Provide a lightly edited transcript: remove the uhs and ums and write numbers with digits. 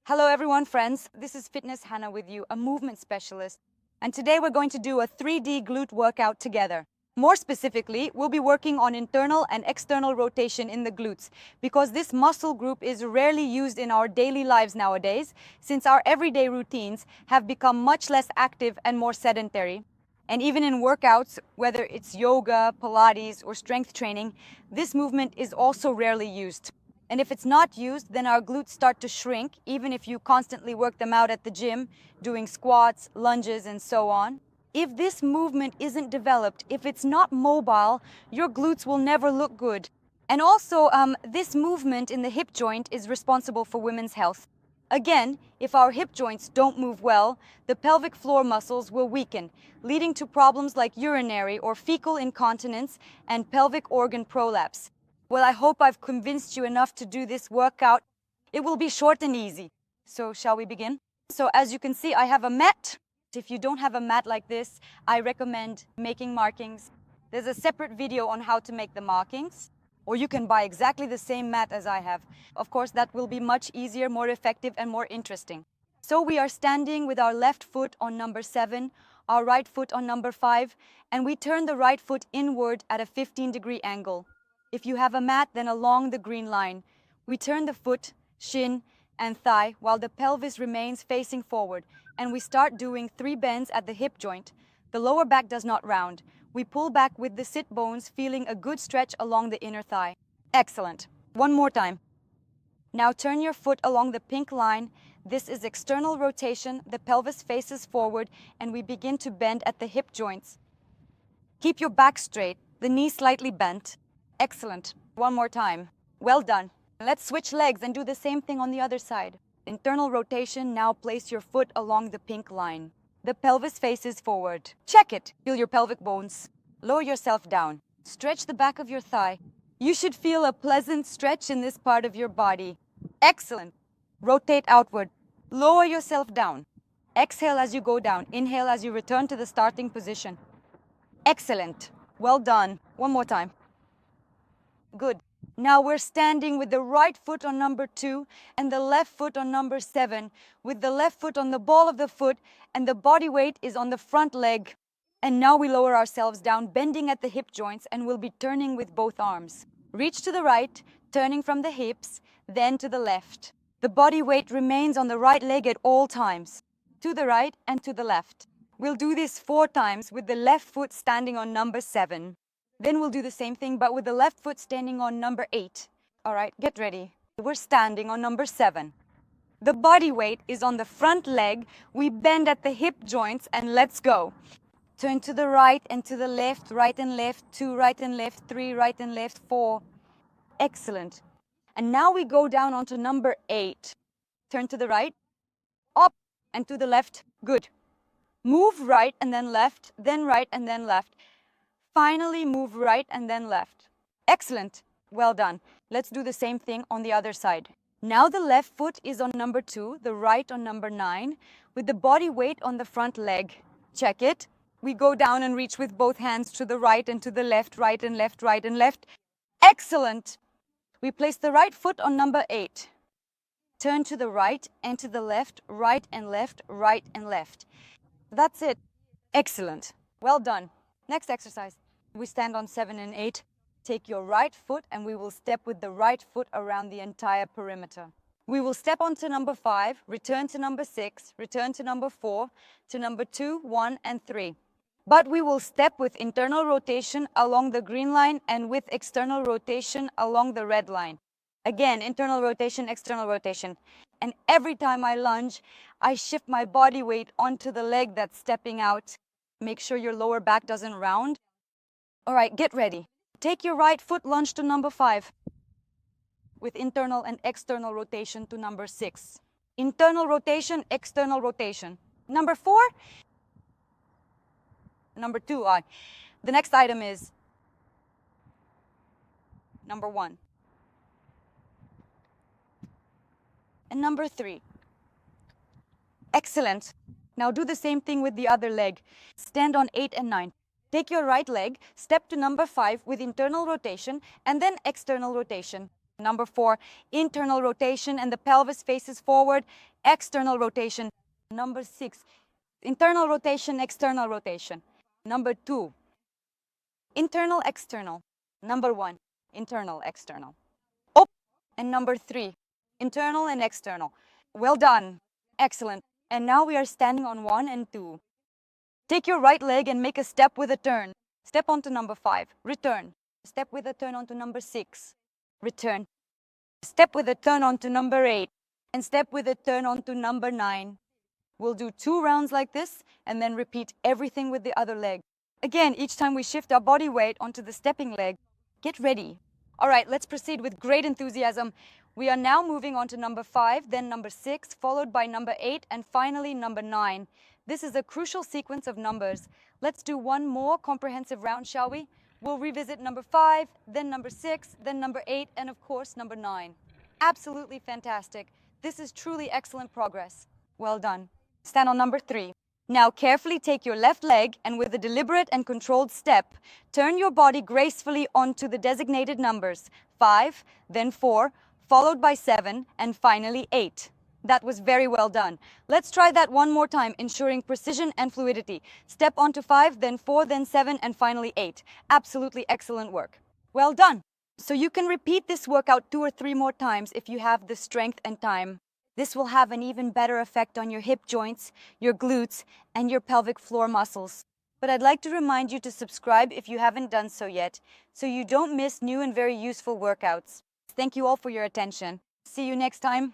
Hello everyone, friends. This is Fitness Hannah with you, a movement specialist. And today we're going to do a 3D glute workout together. More specifically, we'll be working on internal and external rotation in the glutes because this muscle group is rarely used in our daily lives nowadays since our everyday routines have become much less active and more sedentary. And even in workouts, whether it's yoga, Pilates, or strength training, this movement is also rarely used. And if it's not used, then our glutes start to shrink, even if you constantly work them out at the gym, doing squats, lunges, and so on. If this movement isn't developed, if it's not mobile, your glutes will never look good. And also, this movement in the hip joint is responsible for women's health. Again, if our hip joints don't move well, the pelvic floor muscles will weaken, leading to problems like urinary or fecal incontinence and pelvic organ prolapse. Well, I hope I've convinced you enough to do this workout. It will be short and easy. So shall we begin? So as you can see, I have a mat. If you don't have a mat like this, I recommend making markings. There's a separate video on how to make the markings, or you can buy exactly the same mat as I have. Of course, that will be much easier, more effective, and more interesting. So we are standing with our left foot on number 7, our right foot on number 5, and we turn the right foot inward at a 15-degree angle. If you have a mat, then along the green line. We turn the foot, shin, and thigh while the pelvis remains facing forward, and we start doing 3 bends at the hip joint. The lower back does not round. We pull back with the sit bones, feeling a good stretch along the inner thigh. Excellent. One more time. Now turn your foot along the pink line. This is external rotation. The pelvis faces forward, and we begin to bend at the hip joints. Keep your back straight, the knee slightly bent. Excellent. One more time. Well done. Let's switch legs and do the same thing on the other side. Internal rotation. Now place your foot along the pink line. The pelvis faces forward. Check it. Feel your pelvic bones. Lower yourself down. Stretch the back of your thigh. You should feel a pleasant stretch in this part of your body. Excellent. Rotate outward. Lower yourself down. Exhale as you go down. Inhale as you return to the starting position. Excellent. Well done. One more time. Good. Now we're standing with the right foot on number 2 and the left foot on number 7, with the left foot on the ball of the foot and the body weight is on the front leg. And now we lower ourselves down, bending at the hip joints, and we'll be turning with both arms. Reach to the right, turning from the hips, then to the left. The body weight remains on the right leg at all times, to the right and to the left. We'll do this 4 times with the left foot standing on number 7. Then we'll do the same thing, but with the left foot standing on number 8. All right, get ready. We're standing on number 7. The body weight is on the front leg. We bend at the hip joints and let's go. Turn to the right and to the left, right and left, 2 right and left, 3 right and left, 4. Excellent. And now we go down onto number 8. Turn to the right, up and to the left. Good. Move right and then left, then right and then left. Finally, move right and then left. Excellent. Well done. Let's do the same thing on the other side. Now the left foot is on number 2, the right on number 9, with the body weight on the front leg. Check it. We go down and reach with both hands to the right and to the left, right and left, right and left. Excellent. We place the right foot on number 8. Turn to the right and to the left, right and left, right and left. That's it. Excellent. Well done. Next exercise. We stand on 7 and 8. Take your right foot and we will step with the right foot around the entire perimeter. We will step onto number 5, return to number 6, return to number 4, to number 2, 1, and 3. But we will step with internal rotation along the green line and with external rotation along the red line. Again, internal rotation, external rotation. And every time I lunge, I shift my body weight onto the leg that's stepping out. Make sure your lower back doesn't round. All right, get ready. Take your right foot, lunge to number 5 with internal and external rotation to number 6. Internal rotation, external rotation. Number 4, number 2. The next item is number 1 and number 3. Excellent. Now do the same thing with the other leg. Stand on 8 and 9. Take your right leg, step to number 5 with internal rotation and then external rotation. Number 4, internal rotation and the pelvis faces forward, external rotation. Number 6, internal rotation, external rotation. Number 2, internal, external. Number 1, internal, external. And number 3, internal and external. Well done. Excellent. And now we are standing on 1 and 2. Take your right leg and make a step with a turn. Step onto number 5. Return. Step with a turn onto number 6. Return. Step with a turn onto number 8. And step with a turn onto number 9. We'll do 2 rounds like this and then repeat everything with the other leg. Again, each time we shift our body weight onto the stepping leg. Get ready. All right, let's proceed with great enthusiasm. We are now moving on to number 5, then number 6, followed by number 8, and finally number 9. This is a crucial sequence of numbers. Let's do one more comprehensive round, shall we? We'll revisit number 5, then number 6, then number 8, and of course number 9. Absolutely fantastic. This is truly excellent progress. Well done. Stand on number 3. Now carefully take your left leg and with a deliberate and controlled step, turn your body gracefully onto the designated numbers, 5, then 4, followed by 7, and finally 8. That was very well done. Let's try that one more time, ensuring precision and fluidity. Step onto 5, then 4, then 7, and finally 8. Absolutely excellent work. Well done. So you can repeat this workout 2 or 3 more times if you have the strength and time. This will have an even better effect on your hip joints, your glutes, and your pelvic floor muscles. But I'd like to remind you to subscribe if you haven't done so yet, so you don't miss new and very useful workouts. Thank you all for your attention. See you next time.